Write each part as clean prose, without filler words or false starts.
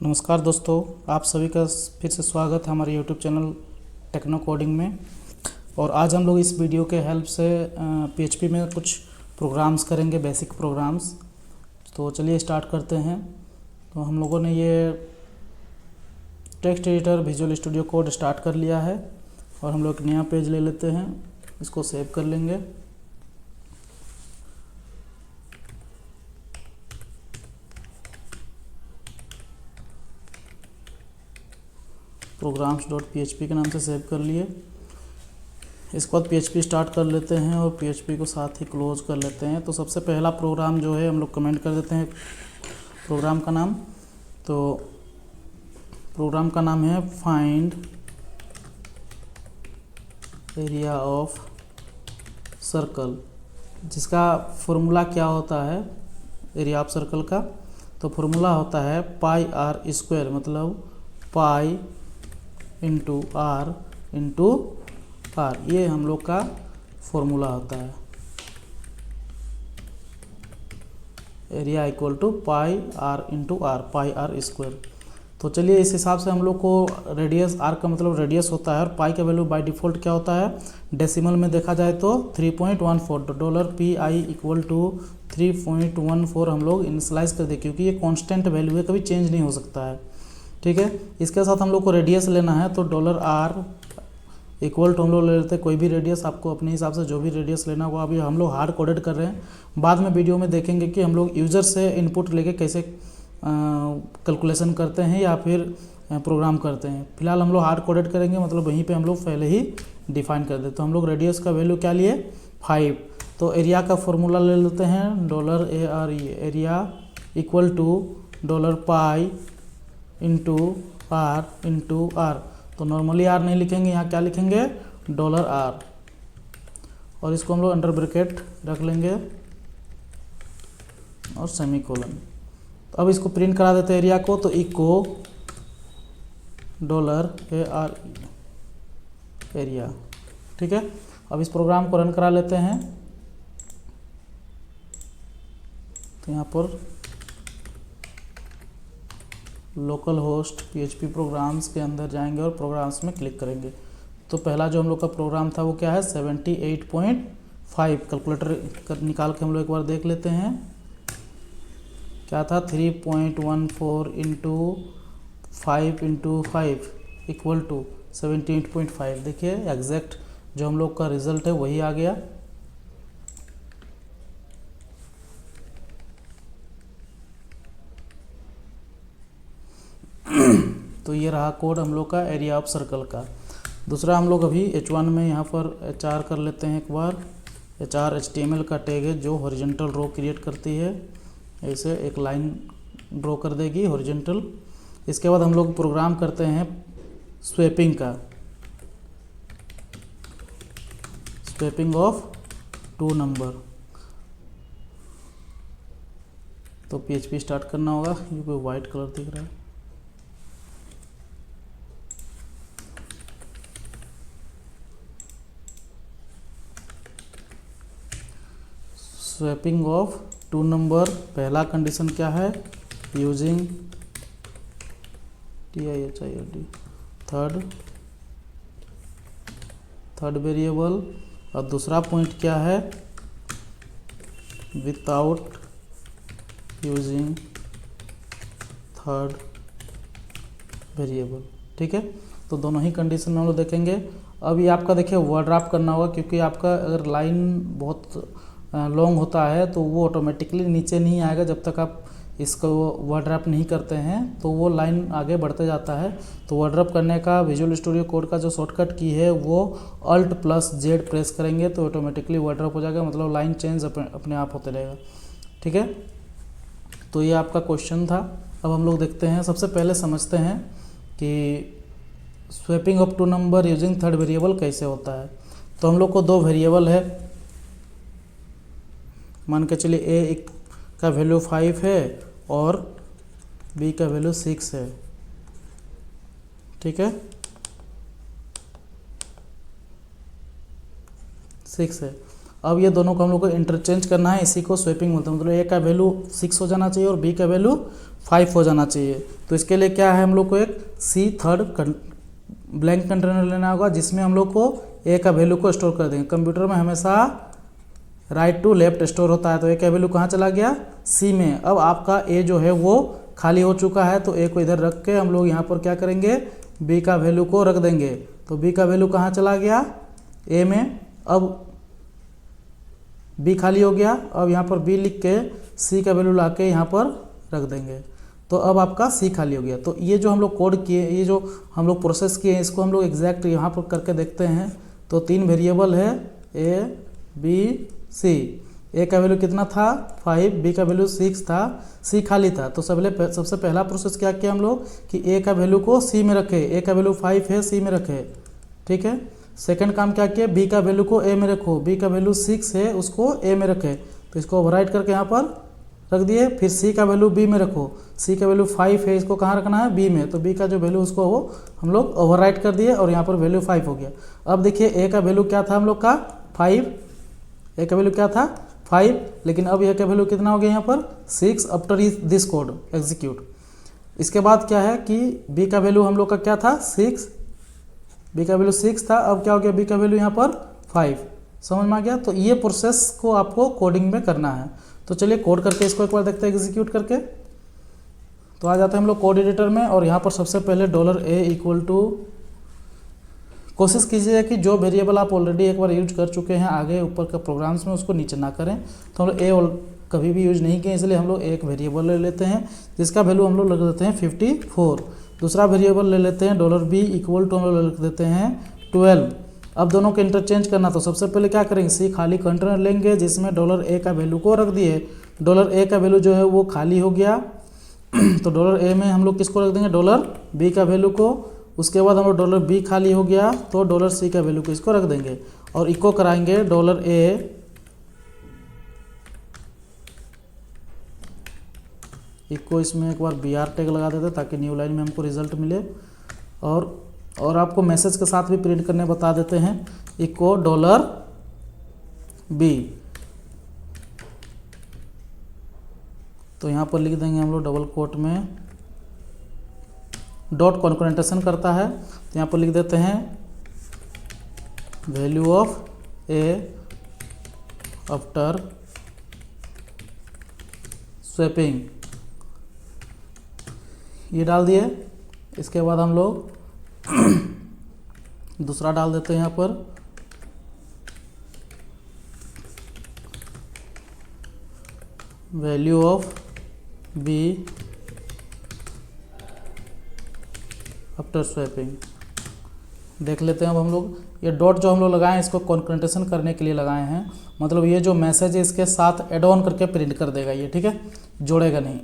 नमस्कार दोस्तों, आप सभी का फिर से स्वागत है हमारे यूट्यूब चैनल टेक्नो कोडिंग में। और आज हम लोग इस वीडियो के हेल्प से PHP में कुछ प्रोग्राम्स करेंगे, बेसिक प्रोग्राम्स। तो चलिए स्टार्ट करते हैं। तो हम लोगों ने ये text editor visual studio code start कर लिया है और हम लोग एक नया पेज ले लेते हैं, इसको सेव कर लेंगे। programs.php के नाम से सेव कर लिए। इसके बाद PHP स्टार्ट कर लेते हैं और PHP को साथ ही क्लोज कर लेते हैं। तो सबसे पहला प्रोग्राम जो है हम लोग कमेंट कर देते हैं प्रोग्राम का नाम। तो प्रोग्राम का नाम है फाइंड एरिया ऑफ सर्कल, जिसका फॉर्मूला क्या होता है एरिया ऑफ सर्कल का। तो फॉर्मूला होता है पाई आर स्क्वायर, मतलब पाई इंटू आर, ये हम लोग का फॉर्मूला होता है। Area equal to pi r into r, pi r square. तो चलिए इस हिसाब से हम लोग को रेडियस, आर का मतलब रेडियस होता है और पाई का वैल्यू बाय डिफ़ॉल्ट क्या होता है, डेसिमल में देखा जाए तो 3.14 $pi इक्वल टू 3.14 हम लोग इनिशलाइज कर दे, क्योंकि ये कांस्टेंट वैल्यू है, कभी चेंज नहीं हो सकता है। ठीक है, इसके साथ हम लोग को रेडियस लेना है। तो $r इक्वल टू हम लोग ले लेते हैं कोई भी रेडियस, आपको अपने हिसाब से जो भी रेडियस लेना होगा। अभी हम लोग हार्ड कोडेड कर रहे हैं, बाद में वीडियो में देखेंगे कि हम लोग यूज़र से इनपुट लेके कैसे कैलकुलेशन करते हैं या फिर प्रोग्राम करते हैं। फिलहाल हम लोग हार्ड कोडेड करेंगे, मतलब वहीं पे हम लोग पहले ही डिफाइन कर देते। तो हम लोग रेडियस का वैल्यू क्या लिए, 5। तो एरिया का फॉर्मूला ले लेते हैं $ARE, area equal to $pi into r. तो नॉर्मली आर नहीं लिखेंगे, यहाँ क्या लिखेंगे, $r, और इसको हम लोग अंडर ब्रैकेट रख लेंगे और सेमीकोलन। तो अब इसको प्रिंट करा देते हैं एरिया को। तो इको $ARE एरिया। ठीक है, अब इस प्रोग्राम को रन करा लेते हैं। तो यहाँ पर लोकल होस्ट PHP प्रोग्राम्स के अंदर जाएंगे और प्रोग्राम्स में क्लिक करेंगे। तो पहला जो हम लोग का प्रोग्राम था वो क्या है, 78.5। कैलकुलेटर निकाल के हम लोग एक बार देख लेते हैं क्या था, 3.14 इंटू 5 इक्वल टू 78.5। देखिए एग्जैक्ट जो हम लोग का रिजल्ट है वही आ गया। तो ये रहा कोड हम लोग का एरिया ऑफ सर्कल का। दूसरा हम लोग अभी H1 में यहाँ पर HR कर लेते हैं एक बार। HR HTML का टैग है जो हॉरिजॉन्टल रो क्रिएट करती है, ऐसे एक लाइन ड्रॉ कर देगी हॉरिजॉन्टल। इसके बाद हम लोग प्रोग्राम करते हैं स्वैपिंग का, स्वैपिंग ऑफ 2 नंबर। तो PHP स्टार्ट करना होगा, ये कोई वाइट कलर दिख रहा है। स्वैपिंग ऑफ 2 नंबर, पहला कंडीशन क्या है, यूजिंग TIHIRD थर्ड वेरिएबल। और दूसरा पॉइंट क्या है, विदाउट यूजिंग थर्ड वेरिएबल। ठीक है, तो दोनों ही कंडीशन में हम लोग देखेंगे। अभी आपका देखिए वर्ड रैप करना होगा, क्योंकि आपका अगर लाइन बहुत लॉन्ग होता है तो वो ऑटोमेटिकली नीचे नहीं आएगा जब तक आप इसको वर्ड रैप नहीं करते हैं, तो वो लाइन आगे बढ़ते जाता है। तो वर्ड रैप करने का विजुअल स्टूडियो कोड का जो शॉर्टकट की है वो Alt+Z प्रेस करेंगे तो ऑटोमेटिकली वर्ड रैप हो जाएगा, मतलब लाइन चेंज अपने आप होते रहेगा। ठीक है, तो ये आपका क्वेश्चन था। अब हम लोग देखते हैं, सबसे पहले समझते हैं कि swapping of 2 number using third variable कैसे होता है। तो हम लोग को 2 वेरिएबल है, मान के चलिए A का वैल्यू 5 है और B का वैल्यू 6 है। ठीक है, 6 है। अब ये दोनों को हम लोग को इंटरचेंज करना है, इसी को स्वैपिंग बोलते हैं। मतलब ए का वैल्यू 6 हो जाना चाहिए और बी का वैल्यू 5 हो जाना चाहिए। तो इसके लिए क्या है, हम लोग को एक सी थर्ड ब्लैंक कंटेनर लेना होगा जिसमें हम लोग को ए का वैल्यू को स्टोर कर देंगे। कंप्यूटर में हमेशा राइट टू लेफ्ट स्टोर होता है, तो ए का वैल्यू कहाँ चला गया, सी में। अब आपका ए जो है वो खाली हो चुका है, तो ए को इधर रख के हम लोग यहाँ पर क्या करेंगे, बी का वैल्यू को रख देंगे। तो बी का वैल्यू कहाँ चला गया, ए में। अब बी खाली हो गया, अब यहाँ पर बी लिख के सी का वैल्यू ला के यहाँ पर रख देंगे, तो अब आपका सी खाली हो गया। तो ये जो हम लोग कोड किए, ये जो हम लोग प्रोसेस किए, इसको हम लोग एग्जैक्ट यहाँ पर करके देखते हैं। तो 3 वेरिएबल है ए बी सी। ए का वैल्यू कितना था 5, बी का वैल्यू 6 था, सी खाली था। तो सबसे पहला प्रोसेस क्या किया हम लोग कि ए का वैल्यू को सी में रखे, ए का वैल्यू 5 है सी में रखे, ठीक है। सेकंड काम क्या किया, बी का वैल्यू को ए में रखो, बी का वैल्यू 6 है उसको ए में रखे, तो इसको ओवरराइट करके यहाँ पर रख दिए। फिर सी का वैल्यू बी में रखो, सी का वैल्यू 5 है, इसको कहाँ रखना है, बी में। तो बी का जो वैल्यू उसको वो हम लोग ओवरराइट कर दिए और यहाँ पर वैल्यू 5 हो गया। अब देखिए ए का वैल्यू क्या था हम लोग का 5, ए का वैल्यू क्या था 5, लेकिन अब ए का वैल्यू कितना हो गया यहाँ पर 6 आफ्टर दिस कोड एग्जीक्यूट। इसके बाद क्या है कि बी का वैल्यू हम लोग का क्या था 6, बी का वैल्यू 6 था, अब क्या हो गया बी का वैल्यू यहाँ पर 5। समझ में आ गया। तो ये प्रोसेस को आपको कोडिंग में करना है। तो चलिए कोड करके इसको एक बार देखते हैं एग्जीक्यूट करके। तो आ जाते हैं हम लोग कोड एडिटर में और यहाँ पर सबसे पहले $a इक्वल टू, कोशिश कीजिए कि जो वेरिएबल आप ऑलरेडी एक बार यूज कर चुके हैं आगे ऊपर के प्रोग्राम्स में उसको नीचे ना करें। तो हम लोग ए कभी भी यूज नहीं किए, इसलिए हम लोग एक वेरिएबल ले लेते हैं जिसका वैल्यू हम लोग लग देते हैं 54। दूसरा वेरिएबल ले लेते हैं $b इक्वल टू, हम लोग लिख देते हैं 12। अब दोनों को इंटरचेंज करना, तो सबसे पहले क्या करेंगे, सी खाली कंटेनर लेंगे जिसमें $a का वैल्यू को रख दिए। $a का वैल्यू जो है वो खाली हो गया तो $a में हम लोग किसको रख देंगे, $b का वैल्यू को। उसके बाद हम लोग $b खाली हो गया तो $c का वैल्यू को इसको रख देंगे और इको कराएंगे $a इको, इसमें एक बार br टैग लगा देते ताकि न्यू लाइन में हमको रिजल्ट मिले। और आपको मैसेज के साथ भी प्रिंट करने बता देते हैं, इको $b। तो यहाँ पर लिख देंगे हम लोग डबल कोट में, डॉट कॉन्करेंटेशन करता है तो यहाँ पर लिख देते हैं value of A after swapping, ये डाल दिए। इसके बाद हम लोग दूसरा डाल देते हैं यहाँ पर value of B after swapping. देख लेते हैं अब हम लोग, ये डॉट जो हम लोग लगाए हैं इसको कॉन्करेंटेशन करने के लिए लगाए हैं, मतलब ये जो मैसेज है इसके साथ एड ऑन करके प्रिंट कर देगा ये, ठीक है, जोड़ेगा नहीं।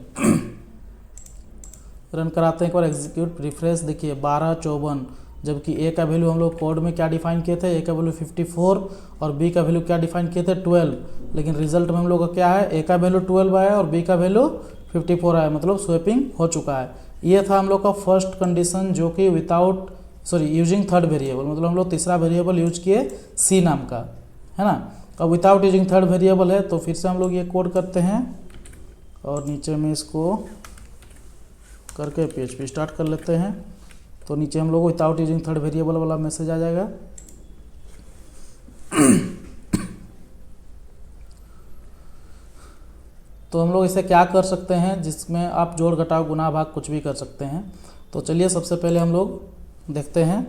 रन कराते हैं एक बार एग्जीक्यूट, रिफ्रेश। देखिए 1254, जबकि ए का वैल्यू हम लोग कोड में क्या डिफाइन किए थे, ए का वैल्यू 54 और बी का वैल्यू क्या डिफाइन किए थे 12, लेकिन रिजल्ट में हम लोग का क्या है, ए का वैल्यू 12 आया और बी का वैल्यू 54 आया, मतलब स्वैपिंग हो चुका है। ये था हम लोग का फर्स्ट कंडीशन जो कि यूजिंग थर्ड वेरिएबल, मतलब हम लोग तीसरा वेरिएबल यूज किए सी नाम का, है ना। अब विदाउट यूजिंग थर्ड वेरिएबल है, तो फिर से हम लोग ये कोड करते हैं और नीचे में इसको करके PHP स्टार्ट कर लेते हैं। तो नीचे हम लोग विदाउट यूजिंग थर्ड वेरिएबल वाला मैसेज आ जाएगा। तो हम लोग इसे क्या कर सकते हैं, जिसमें आप जोड़ घटाव गुना भाग कुछ भी कर सकते हैं। तो चलिए सबसे पहले हम लोग देखते हैं।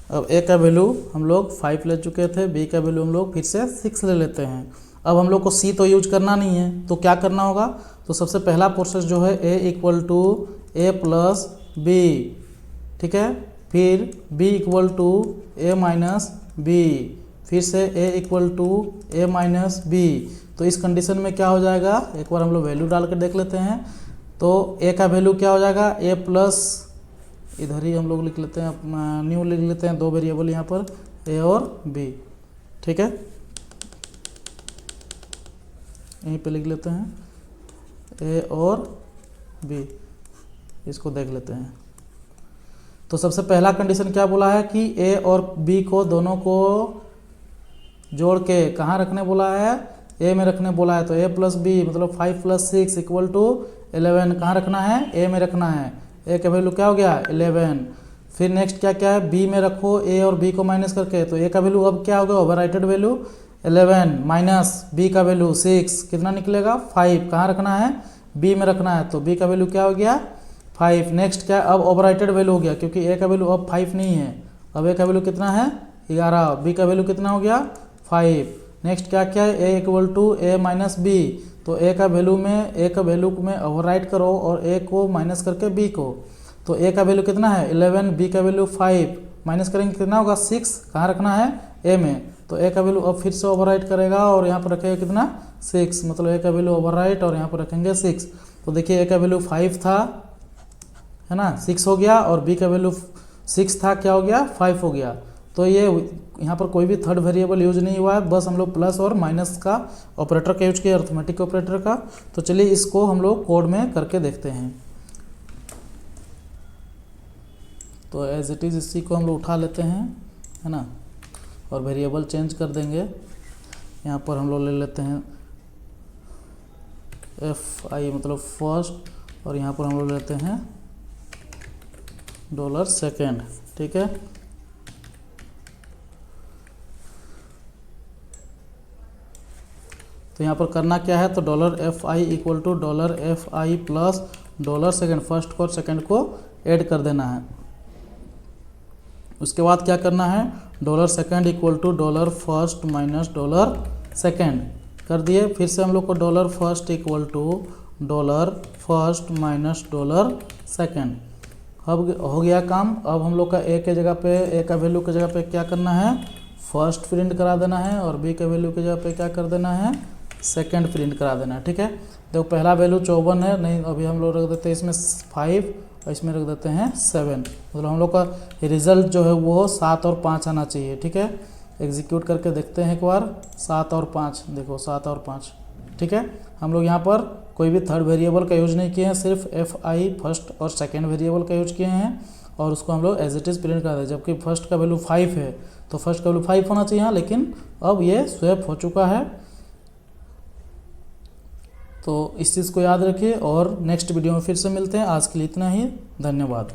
अब ए का वैल्यू हम लोग 5 ले चुके थे, बी का वैल्यू हम लोग फिर से 6 ले लेते हैं। अब हम लोग को सी तो यूज करना नहीं है, तो क्या करना होगा, तो सबसे पहला प्रोसेस जो है A equal to A plus B, ठीक है। फिर B equal to A minus B, फिर से A equal to A minus B. तो इस कंडीशन में क्या हो जाएगा, एक बार हम लोग वैल्यू डाल कर देख लेते हैं। तो ए का वैल्यू क्या हो जाएगा, ए प्लस, इधर ही हम लोग लिख लेते हैं, न्यू लिख लेते हैं, दो वेरिएबल यहाँ पर ए और बी, ठीक है। यहीं पे लिख लेते हैं ए और बी, इसको देख लेते हैं। तो सबसे पहला कंडीशन क्या बोला है कि ए और बी को दोनों को जोड़ के कहाँ रखने बोला है, ए में रखने बोला है। तो ए प्लस बी मतलब 5 + 6 = 11 कहाँ रखना है, ए में रखना है। ए का वैल्यू क्या हो गया 11। फिर नेक्स्ट क्या क्या है, बी में रखो ए और बी को माइनस करके, तो ए का वैल्यू अब क्या होगा ओवरराइटेड वैल्यू 11 माइनस बी का वैल्यू 6 कितना निकलेगा 5 कहाँ रखना है, बी में रखना है। तो बी का वैल्यू क्या हो गया 5। नेक्स्ट क्या अब ओवरराइटेड वैल्यू हो गया क्योंकि ए का वैल्यू अब 5 नहीं है, अब ए का वैल्यू कितना है 11, बी का वैल्यू कितना हो गया 5। नेक्स्ट क्या क्या है ए = a - b, तो ए का वैल्यू में ओवरराइट करो और ए को माइनस करके बी को। तो ए का वैल्यू कितना है 11, बी का वैल्यू 5, माइनस करेंगे कितना होगा 6 कहाँ रखना है ए में। तो ए का वैल्यू अब फिर से ओवरराइट करेगा और यहाँ पर रखेगा कितना 6, मतलब ए का वैल्यू ओवरराइट और यहाँ पर रखेंगे 6। तो देखिए ए का वैल्यू 5 था है ना, 6 हो गया, और बी का वैल्यू 6 था क्या हो गया 5 हो गया। तो ये यहाँ पर कोई भी थर्ड वेरिएबल यूज नहीं हुआ है, बस हम लोग प्लस और माइनस का ऑपरेटर का यूज किया, अर्थमेटिक ऑपरेटर का। तो चलिए इसको हम लोग कोड में करके देखते हैं। तो एज इट इज़ इसी को हम लोग उठा लेते हैं है ना, और वेरिएबल चेंज कर देंगे। यहाँ पर हम लोग ले लेते हैं FI मतलब फर्स्ट, और यहाँ पर हम लोग लेते हैं $2, ठीक है। तो यहाँ पर करना क्या है, तो $FI = $FI प्लस $2 फर्स्ट को और सेकंड को ऐड कर देना है। उसके बाद क्या करना है $2 = $first माइनस $2 कर दिए। फिर से हम लोग को $first = $first माइनस $2। अब हो गया काम। अब हम लोग का ए के जगह पे, ए का वैल्यू के जगह पे क्या करना है फर्स्ट प्रिंट करा देना है, और बी के वैल्यू के जगह पे क्या कर देना है सेकंड प्रिंट करा देना है, ठीक है। देखो पहला वैल्यू 54 है, नहीं अभी हम लोग रख देते हैं इसमें 5 और इसमें रख देते हैं 7, मतलब हम लोग का रिजल्ट जो है वो 7 और 5 आना चाहिए, ठीक है। एग्जीक्यूट करके देखते हैं एक बार, 7 और 5, देखो 7 और 5, ठीक है। हम लोग यहाँ पर कोई भी थर्ड वेरिएबल का यूज नहीं किए हैं, सिर्फ FI फर्स्ट और सेकेंड वेरिएबल का यूज किए हैं, और उसको हम लोग एज इट इज़ प्रिंट कर दें। जबकि फर्स्ट का वैल्यू 5 है तो फर्स्ट का वैल्यू 5 होना चाहिए यहाँ, लेकिन अब ये स्वैप हो चुका है। तो इस चीज़ को याद रखिए, और नेक्स्ट वीडियो में फिर से मिलते हैं। आज के लिए इतना ही, धन्यवाद।